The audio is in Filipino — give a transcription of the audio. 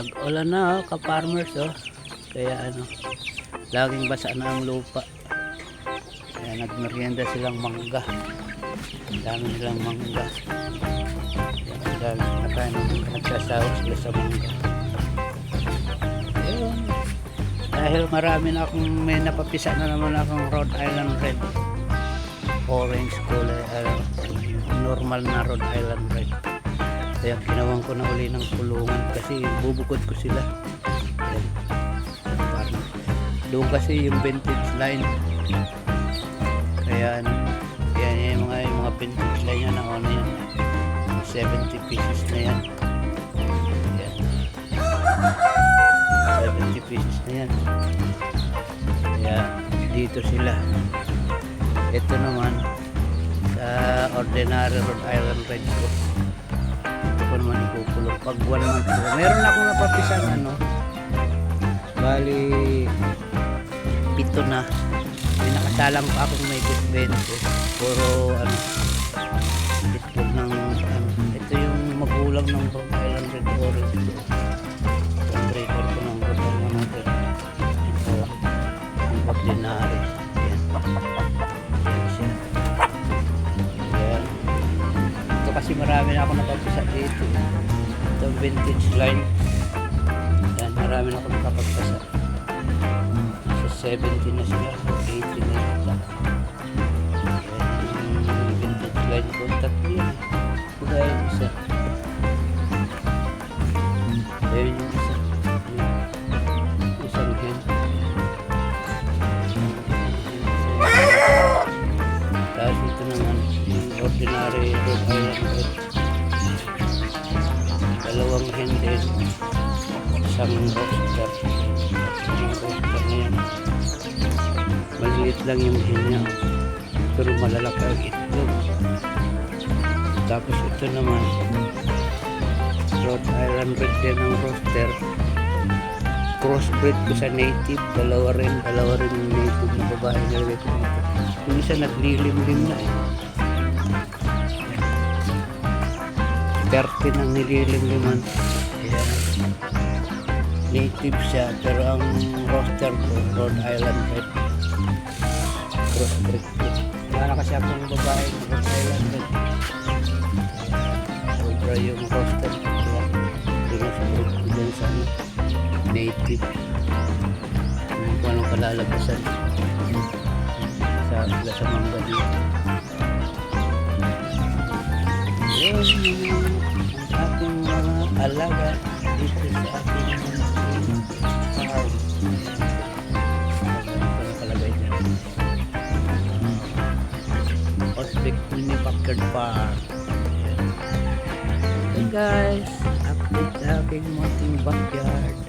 Nag-ulan na ka-farmers Kaya laging basa na ang lupa. Kaya nagmerienda silang mangga. Ang dami nilang mangga. Nagsasawa sila sa mangga. Ayun. Dahil marami na akong may napapisa na naman akong Rhode Island Red. Orange kulay. Normal na Rhode Island Red. Kaya ginawan ko na uli ng kulungan kasi bubukod ko sila. Doon kasi yung vintage line. Kaya yan yung mga vintage line yan na yan. 70 pieces na yan. Yan. 70 pieces na yan. Kaya dito sila. Ito naman sa ordinary Rhode Island Red ko. Ito ko naman ikukulong. Pag 1 month ko. Meron akong napapisang bali 7 na. May nakasalang pa akong may 20. Puro itlog ng ito yung magulang ng Rhode Island Red Orange. Yung breeder ko ng Rhode Island Red. Ito yung ordinary. Yan. Yan siya. Yan. Ito kasi marami na ako napapisa dito. Ito vintage line. Yan, marami na ako nakapagpasa. 70 na sila, 80 na yata. Yung vintage line ko, 3 yan. Ito yung isa. Ayun yung isa. Isang hen. Tapos ito naman, yung ordinary Rhode Island Red. 2 hen din. Isang roster. Maliit lang yung hen niya pero malalaki ang itlog. Tapos ito naman Rhode Island Red din ang roster. Crossbreed ko sa native. Dalawa rin yung native na babae na rin ito. Yung isa naglilimlim na 30 nang nililimliman. Ayan. Native siya pero ang roster ko Rhode Island Red. Crossbreed ko. Wala na kasi akong babae ng Rhode Island Red. Sobra yung roster ko. Pinasabot ko dyan sa native. Hindi ko anong kalalabasan. Sa mangga dito. Yun ang ating mga alaga dito sa ating farm. Prospect Mini Backyard Farm. Hey guys, update sa aking munting backyard.